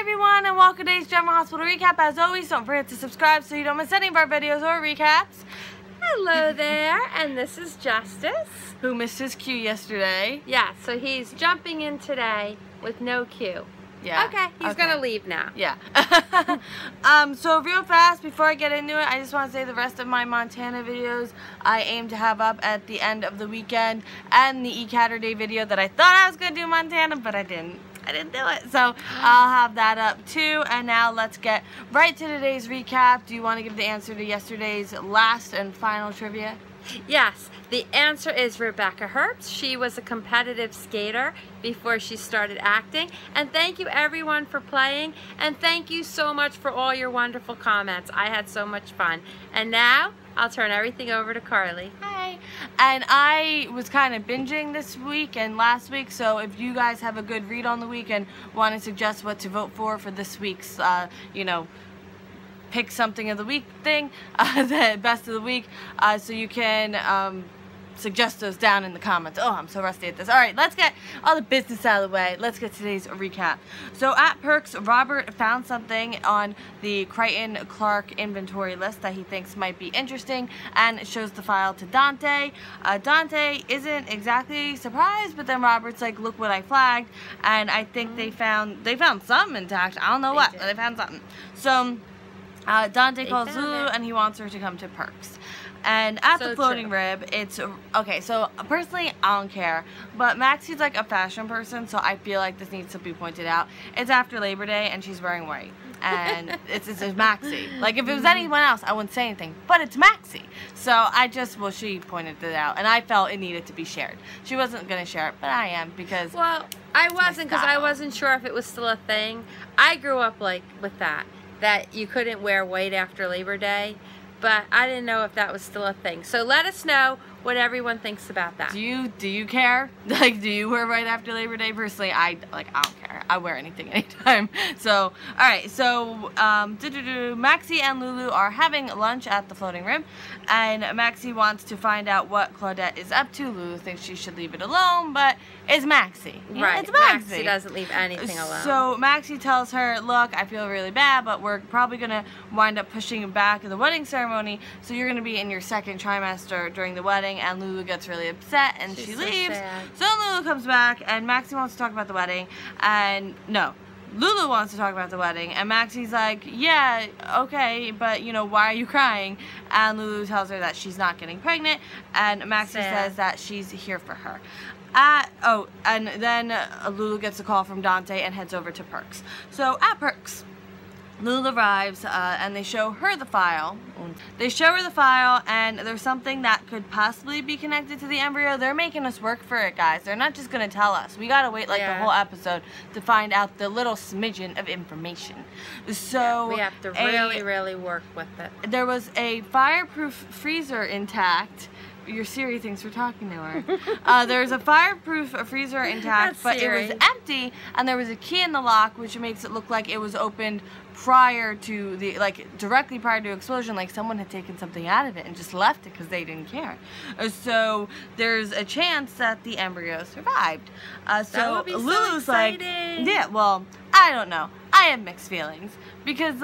everyone, and welcome to today's General Hospital Recap. As always, don't forget to subscribe so you don't miss any of our videos or recaps. Hello there, and this is Justice. Who missed his cue yesterday. Yeah, so he's jumping in today with no cue. Yeah. Okay, he's gonna leave now. Yeah. So real fast, before I get into it, I just want to say the rest of my Montana videos I aim to have up at the end of the weekend, and the E-Catter video that I thought I was going to do Montana, but I didn't do it. So I'll have that up too. And now let's get right to today's recap. Do you want to give the answer to yesterday's last and final trivia? Yes, the answer is Rebecca Herbst. She was a competitive skater before she started acting. And thank you everyone for playing, and thank you so much for all your wonderful comments. I had so much fun. And now I'll turn everything over to Carly. Hi. And I was kind of binging this week and last week, so if you guys have a good read on the week and want to suggest what to vote for this week's, pick something of the week thing, the best of the week, so you can suggest those down in the comments. Oh, I'm so rusty at this. Alright, let's get all the business out of the way. Let's get today's recap. So at Perks, Robert found something on the Crichton-Clark inventory list that he thinks might be interesting, and shows the file to Dante. Dante isn't exactly surprised, but then Robert's like, look what I flagged, and I think they found something intact. I don't know what, but they found something. So Dante calls Lulu and he wants her to come to Perks. And at the floating rib, it's okay. So personally, I don't care, but Maxie's like a fashion person, so I feel like this needs to be pointed out. It's after Labor Day and she's wearing white, and it's Maxie. Like if it was anyone else, I wouldn't say anything, but it's Maxie. So she pointed it out, and I felt it needed to be shared. She wasn't gonna share it, but I am, because I wasn't, because I wasn't sure if it was still a thing. I grew up like with that you couldn't wear white after Labor Day. But I didn't know if that was still a thing. So let us know what everyone thinks about that. Do you care? Like, do you wear right after Labor Day? Personally, I don't care. I wear anything anytime. So, alright, so Maxie and Lulu are having lunch at the floating rib, and Maxie wants to find out what Claudette is up to. Lulu thinks she should leave it alone, but it's Maxie. Right, it's Maxie. Maxie doesn't leave anything alone. So Maxie tells her, look, I feel really bad, but we're probably going to wind up pushing back the wedding ceremony, so you're going to be in your second trimester during the wedding. And Lulu gets really upset and she leaves. So Lulu comes back and Maxie wants to talk about the wedding, and Lulu wants to talk about the wedding, and Maxie's like, yeah, okay, but why are you crying? And Lulu tells her that she's not getting pregnant, and Maxie says that she's here for her. And then Lulu gets a call from Dante and heads over to Perks. So at Perks, Lulu arrives, and they show her the file. And there's something that could possibly be connected to the embryo. They're making us work for it, guys. They're not just going to tell us. We got to wait the whole episode to find out the little smidgen of information. So we have to really work with it. There was a fireproof freezer intact. Your Siri thinks we're talking to her. There's a fireproof freezer intact, but it was empty, and there was a key in the lock, which makes it look like it was opened prior to directly prior to explosion, like someone had taken something out of it and just left it because they didn't care. So there's a chance that the embryo survived. So Lulu's like, yeah, well, I don't know. I have mixed feelings, because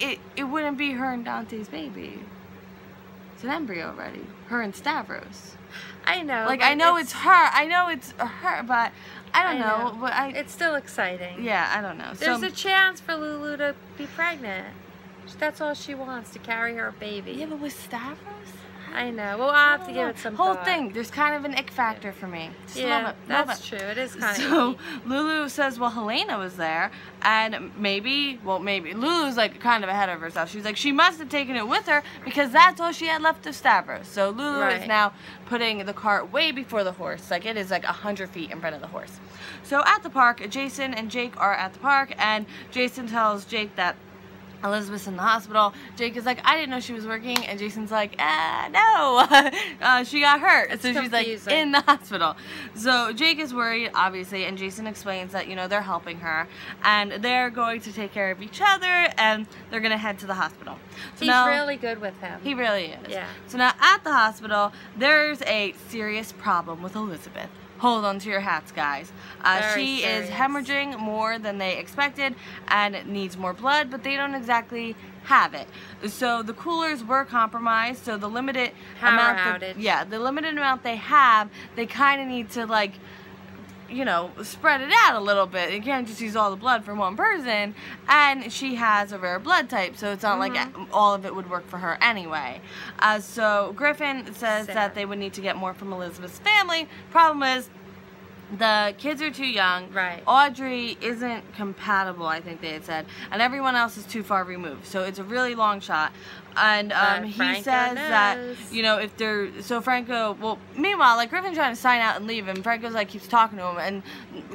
it wouldn't be her and Dante's baby. It's an embryo already. Her and Stavros. I know. I know it's her, but I don't know. But it's still exciting. Yeah, I don't know. There's a chance for Lulu to be pregnant. That's all she wants, to carry her baby. Yeah, but with Stavros? I know. Well, I'll have to give it some thought. Whole thing. There's kind of an ick factor for me. Just that's true. It is kind of So Lulu says, well, Helena was there, and maybe Lulu's kind of ahead of herself. She's like, she must have taken it with her, because that's all she had left of Stavros. So Lulu is now putting the cart way before the horse. It is 100 feet in front of the horse. So at the park, Jason and Jake are at the park, and Jason tells Jake that Elizabeth's in the hospital. Jake is like, I didn't know she was working, and Jason's like, no, she got hurt. So she's like, in the hospital. So Jake is worried, obviously, and Jason explains that, they're helping her, and they're going to take care of each other, and they're going to head to the hospital. So he's really good with him. He really is. Yeah. So now at the hospital, there's a serious problem with Elizabeth. hold on to your hats, guys. She is hemorrhaging more than they expected and needs more blood, but they don't exactly have it. So the coolers were compromised, so the limited amount the limited amount they have, they kind of need to, like, you know, spread it out a little bit. You can't just use all the blood from one person, and she has a rare blood type, so it's not like all of it would work for her anyway. So Griffin says that they would need to get more from Elizabeth's family. Problem is, the kids are too young. Right. Audrey isn't compatible, I think they had said, and everyone else is too far removed. So it's a really long shot. And he says that, you know, if they're, so Franco, well, meanwhile, like, Griffin's trying to sign out and leave, and Franco's like, keeps talking to him, and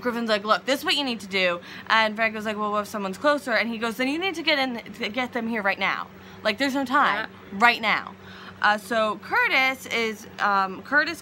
Griffin's like, look, this is what you need to do. And Franco's like, well, what if someone's closer? And he goes, then you need to get them here right now. Like, there's no time. Right now. So Curtis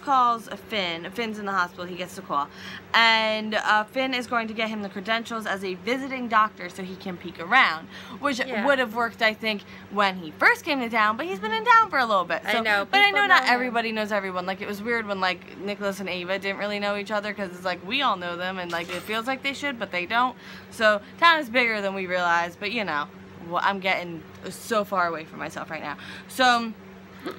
calls Finn. Finn's in the hospital. He gets the call. And Finn is going to get him the credentials as a visiting doctor so he can peek around. Which would have worked, I think, when he first came to town, but he's been in town for a little bit. So, I know. But I know not everybody knows everyone. Like, it was weird when, like, Nicholas and Ava didn't really know each other, because it's like, we all know them, and, like, it feels like they should, but they don't. So town is bigger than we realize, but, you know, well, I'm getting so far away from myself right now. So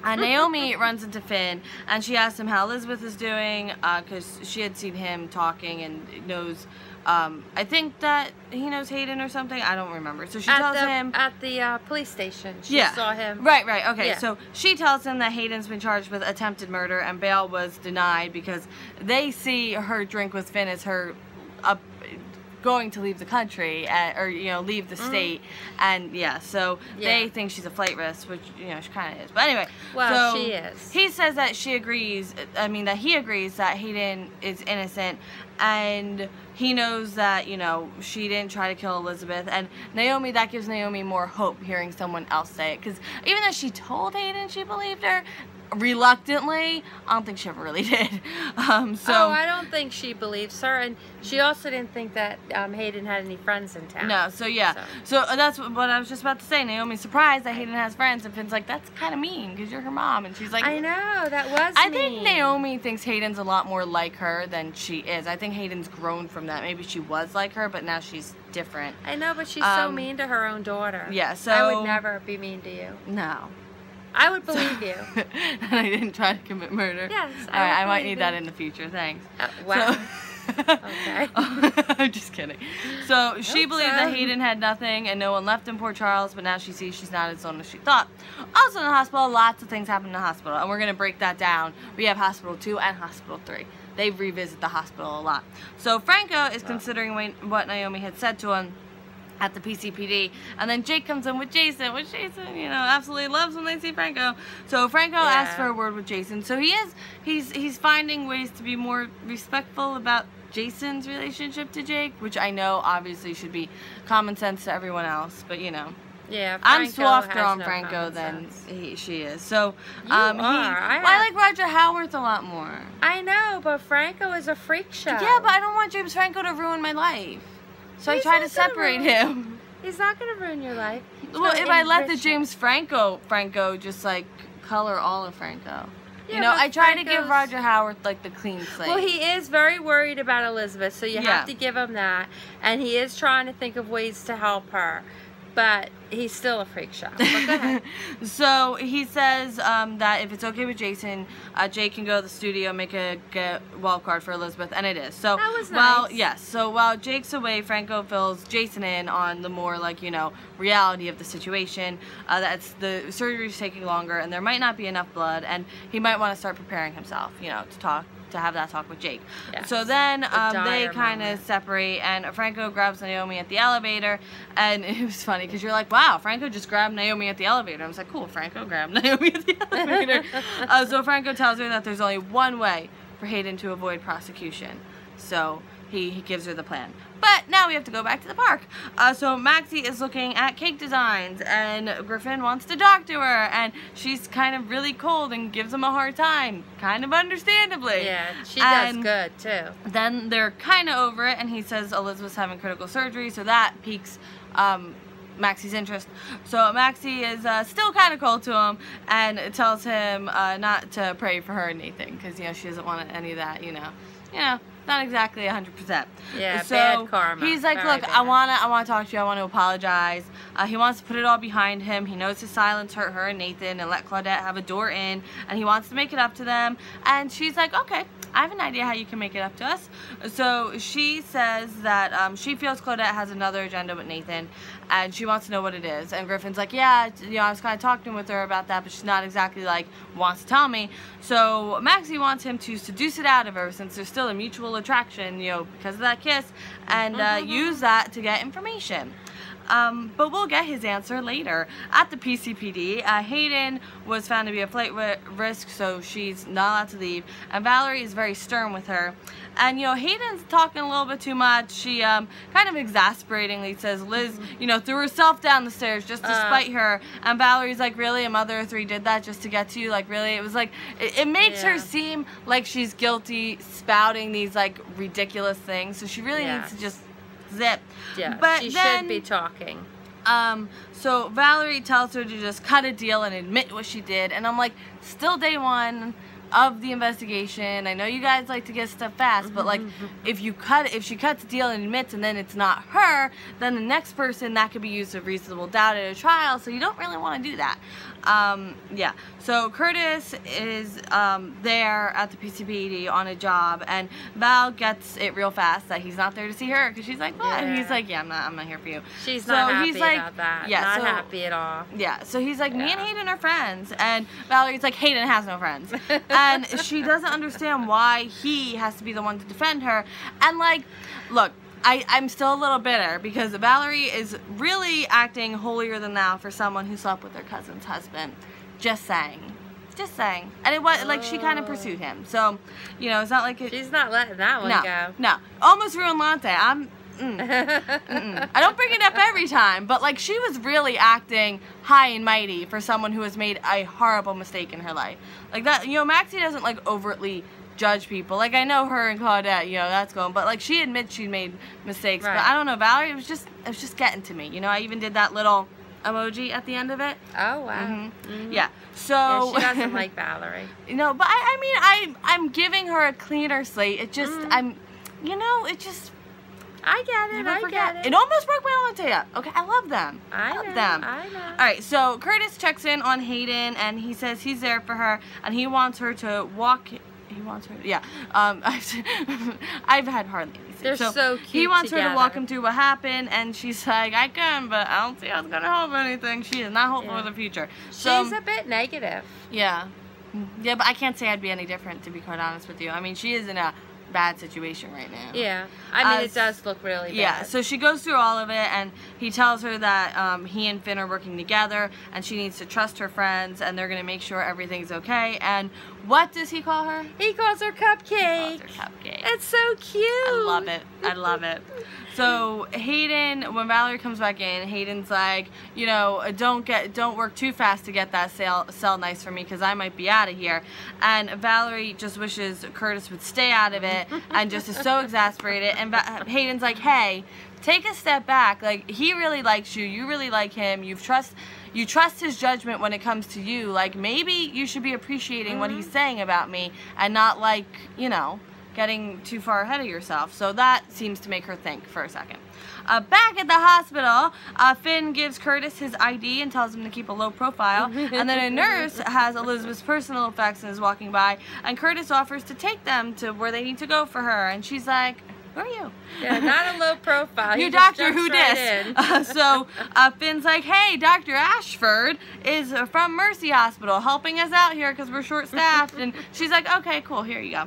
Naomi runs into Finn, and she asks him how Elizabeth is doing, because she had seen him talking and knows, I think that he knows Hayden or something. I don't remember. So she tells him at the police station. She saw him. Right. Okay. Yeah. So she tells him that Hayden's been charged with attempted murder, and bail was denied because they see her drink with Finn as her going to leave the country, or, you know, leave the state, and so they think she's a flight risk, which, you know, she kind of is. But anyway, well, so she is. He says that she agrees. I mean, that he agrees that Hayden is innocent, and he knows that, you know, she didn't try to kill Elizabeth. And Naomi, that gives Naomi more hope hearing someone else say it, because even though she told Hayden she believed her reluctantly, I don't think she ever really did. I don't think she believes her, and she also didn't think that Hayden had any friends in town. No, so that's what I was just about to say. Naomi's surprised that Hayden has friends, and Finn's like, that's kind of mean, because you're her mom. And she's like, I know, that was I think Naomi thinks Hayden's a lot more like her than she is. I think Hayden's grown from that. Maybe she was like her, but now she's different. I know, but she's so mean to her own daughter. Yeah, so I would never be mean to you. No. I would believe you. And I didn't try to commit murder. Yes. Alright, I might need that in the future. Thanks. Wow. Okay. I'm just kidding. So she believed that Hayden had nothing and no one left in Port Charles, but now she sees she's not as alone as she thought. Also in the hospital, lots of things happen in the hospital, and we're going to break that down. We have Hospital 2 and Hospital 3. They revisit the hospital a lot. So Franco is considering what Naomi had said to him at the PCPD, and then Jake comes in with Jason, which Jason, you know, absolutely loves when they see Franco. So Franco asks for a word with Jason. So he's finding ways to be more respectful about Jason's relationship to Jake, which I know obviously should be common sense to everyone else, but you know. Yeah, I'm softer on Franco than she is. So I like Roger Howarth a lot more. I know, but Franco is a freak show. Yeah, but I don't want James Franco to ruin my life. So I try to separate him. He's not going to ruin your life. Well, if I let the James Franco just, like, color all of Franco. Yeah, you know, I try to give Roger Howarth, like, the clean slate. Well, he is very worried about Elizabeth, so you have to give him that. And he is trying to think of ways to help her. But he's still a freak show. But go ahead. So he says that if it's okay with Jason, Jake can go to the studio, make a wild card for Elizabeth, and it is. So that was nice. Yes. So while Jake's away, Franco fills Jason in on the more, like, you know, reality of the situation. That's the surgery's taking longer, and there might not be enough blood, and he might want to start preparing himself, you know, to have that talk with Jake. Yes. So then they kind of separate, and Franco grabs Naomi at the elevator, and it was funny because you're like, wow, Franco just grabbed Naomi at the elevator. I was like, cool, Franco grabbed Naomi at the elevator. So Franco tells her that there's only one way for Hayden to avoid prosecution. So he gives her the plan. But now we have to go back to the park. So Maxie is looking at cake designs, and Griffin wants to talk to her, and she's kind of really cold and gives him a hard time, kind of understandably. Yeah, she does good too. Then they're kind of over it, and he says Elizabeth's having critical surgery, so that piques Maxie's interest. So Maxie is still kind of cold to him, and tells him not to pray for her or anything, because, you know, she doesn't want any of that, you know. you know, not exactly 100%. Yeah, so bad karma. He's like, Very look, bad. I wanna talk to you. I want to apologize. He wants to put it all behind him. He knows his silence hurt her and Nathan and let Claudette have a door in, and he wants to make it up to them. And she's like, okay, I have an idea how you can make it up to us. So she says that she feels Claudette has another agenda with Nathan, and she wants to know what it is. And Griffin's like, yeah, you know, I was kind of talking with her about that, but she's not exactly like wants to tell me. So Maxie wants him to seduce it out of her, since there's still a mutual attraction, you know, because of that kiss, and use that to get information. But we'll get his answer later. At the PCPD, Hayden was found to be a flight risk, so she's not allowed to leave. And Valerie is very stern with her. And, you know, Hayden's talking a little bit too much. She kind of exasperatingly says Liz, you know, threw herself down the stairs just to spite her. And Valerie's like, really? A mother of three did that just to get to you? Like, really? It was like, it makes her seem like she's guilty, spouting these, like, ridiculous things. So she really needs to just zip. Yeah, but she then, should be talking. So Valerie tells her to just cut a deal and admit what she did, and I'm like, still day one of the investigation. I know you guys like to get stuff fast, but like, if she cuts a deal and admits, and then it's not her, then the next person, that could be used of reasonable doubt at a trial, so you don't really want to do that. Yeah, so Curtis is there at the PCPD on a job, and Val gets it real fast that he's not there to see her, because she's like, what? And he's like, yeah, I'm not here for you. She's not happy about that. Yeah, not happy at all. Yeah, so he's like, me and Hayden are friends, and Valerie's like, Hayden has no friends. And she doesn't understand why he has to be the one to defend her. And like, look, I'm still a little bitter because Valerie is really acting holier than thou for someone who slept with her cousin's husband. Just saying. Just saying. And it was like, she kind of pursued him. So, you know, it's not like she's not letting that one go. No. Almost ruined Lante. I don't bring it up every time, but like, she was really acting high and mighty for someone who has made a horrible mistake in her life. Like that, you know, Maxie doesn't like overtly judge people. Like, I know her and Claudette, you know, that's going, but like, she admits she made mistakes. Right. But I don't know, Valerie, it was just getting to me. You know, I even did that little emoji at the end of it. Oh wow. Yeah. So yeah, she doesn't like Valerie. You know, but I mean, I'm giving her a cleaner slate. It just you know, it just. I get it. I get it. It almost broke my Lante up. Okay, I love them. I love them. I know. All right, so Curtis checks in on Hayden, and he says he's there for her, and he wants her to walk. He wants her. Yeah. I've had hardly anything. They're so cute. He wants together. her to walk him through what happened, and she's like, I can, but I don't see how it's gonna help anything. She is not hopeful for the future. So, she's a bit negative. Yeah. Yeah, but I can't say I'd be any different, to be quite honest with you. I mean, she is in a bad situation right now. Yeah, I mean, it does look really bad. Yeah, so she goes through all of it, and he tells her that he and Finn are working together, and she needs to trust her friends, and they're going to make sure everything's okay. And what does he call her? He calls her Cupcake. He calls her Cupcake. It's so cute. I love it. I love it. So Hayden, when Valerie comes back in, Hayden's like, you know, don't work too fast to get that sell nice for me, because I might be out of here. And Valerie just wishes Curtis would stay out of it, and just is so exasperated. And Hayden's like, hey, take a step back. Like, he really likes you. You really like him. You trust his judgment when it comes to you. Like, maybe you should be appreciating what he's saying about me, and not, like, you know, getting too far ahead of yourself. So that seems to make her think for a second. Back at the hospital, Finn gives Curtis his ID and tells him to keep a low profile. And then a nurse has Elizabeth's personal effects and is walking by, and Curtis offers to take them to where they need to go for her. And she's like, who are you? Yeah, not a low profile. You doctor, who dis? So Finn's like, hey, Dr. Ashford is from Mercy Hospital helping us out here because we're short-staffed. And she's like, okay, cool, here you go.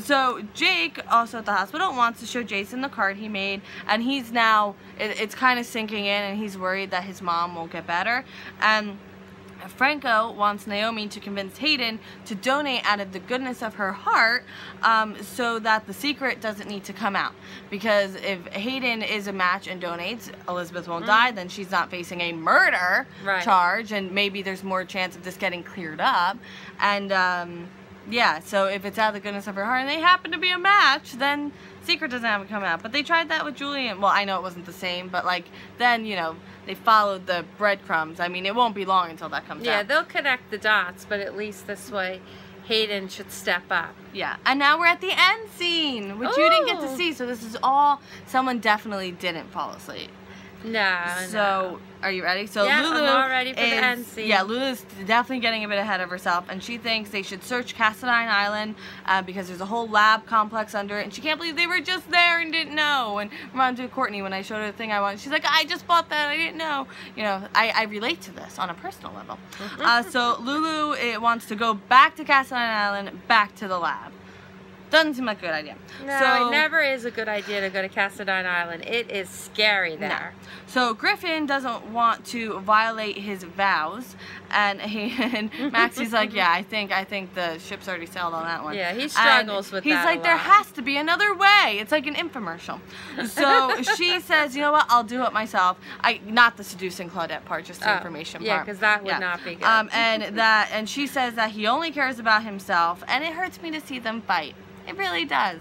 So Jake, also at the hospital, wants to show Jason the card he made, and he's now, it's kind of sinking in, and he's worried that his mom won't get better. And Franco wants Naomi to convince Hayden to donate out of the goodness of her heart, so that the secret doesn't need to come out. Because if Hayden is a match and donates, Elizabeth won't die, then she's not facing a murder charge, and maybe there's more chance of this getting cleared up. And yeah, so if it's out of the goodness of her heart and they happen to be a match, then secret doesn't have to come out. But they tried that with Julian. Well, I know it wasn't the same, but like, then, you know, they followed the breadcrumbs. I mean, it won't be long until that comes out. Yeah, they'll connect the dots, but at least this way Hayden should step up. Yeah, and now we're at the end scene, which you didn't get to Ooh. see, so this is all, someone definitely didn't fall asleep. No, So, are you ready? So Yeah, Lulu I'm all ready for the is, end scene. Yeah, Lulu's definitely getting a bit ahead of herself, and she thinks they should search Cassadine Island because there's a whole lab complex under it, and she can't believe they were just there and didn't know. And reminds me of Courtney when I showed her the thing I wanted. She's like, I just bought that, I didn't know. You know, I relate to this on a personal level. So Lulu wants to go back to Cassadine Island, back to the lab. Doesn't seem like a good idea. No, so, it never is a good idea to go to Cassadine Island. It is scary there. No. So Griffin doesn't want to violate his vows, and Maxie's like, yeah, I think the ship's already sailed on that one. Yeah, he struggles with that. He's like, there has to be another way. It's like an infomercial. So she says, you know what? I'll do it myself. Not the seducing Claudette part, just the information yeah, part. because that would not be good. And she says that he only cares about himself, and it hurts me to see them fight. It really does.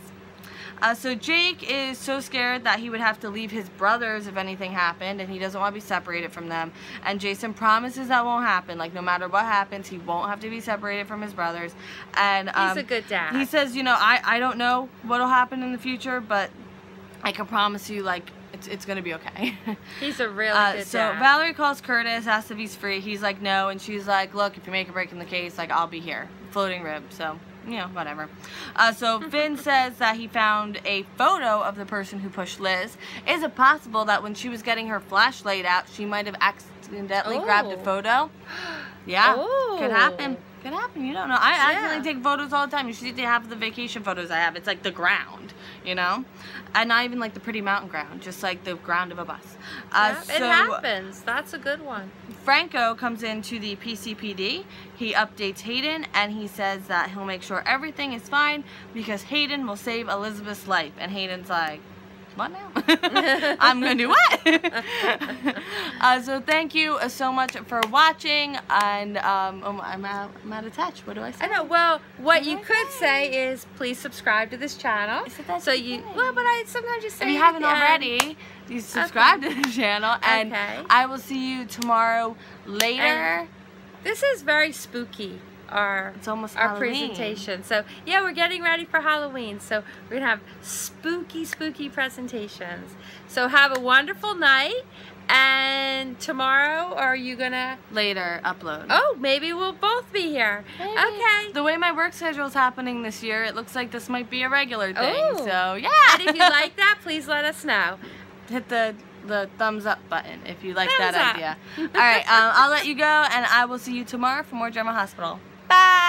So Jake is so scared that he would have to leave his brothers if anything happened, and he doesn't want to be separated from them. And Jason promises that won't happen. Like, no matter what happens, he won't have to be separated from his brothers. And he's a good dad. He says, you know, I don't know what'll happen in the future, but I can promise you, like, it's gonna be okay. He's a really good dad. So Valerie calls Curtis, asks if he's free. He's like, no, and she's like, look, if you make a break in the case, like, I'll be here. Floating rib, so, you know, whatever. So Finn says that he found a photo of the person who pushed Liz. Is it possible that when she was getting her flashlight out, she might have accidentally grabbed a photo? Yeah, could happen. Could happen. You don't know. I accidentally take photos all the time. You should see half of the vacation photos I have. It's like the ground, you know? And not even like the pretty mountain ground, just like the ground of a bus. It happens. That's a good one. Franco comes into the PCPD. He updates Hayden, and he says that he'll make sure everything is fine because Hayden will save Elizabeth's life. And Hayden's like, what now? I'm gonna do what? So thank you so much for watching, and I'm out of touch. What do I say? I know. Well, what you could say is please subscribe to this channel. So you, well, but sometimes you say if you haven't already, you subscribe to the channel, and I will see you tomorrow later. And this is very spooky. It's almost Halloween. Presentation. So yeah, we're getting ready for Halloween. So we're gonna have spooky presentations. So have a wonderful night. And tomorrow, are you gonna later upload? Oh, maybe we'll both be here. Maybe. Okay. The way my work schedule is happening this year, it looks like this might be a regular thing. Oh. So yeah. And if you like that, please let us know. Hit the thumbs up button if you like thumbs that up. idea. All right, I'll let you go, and I will see you tomorrow for more General Hospital. Bye.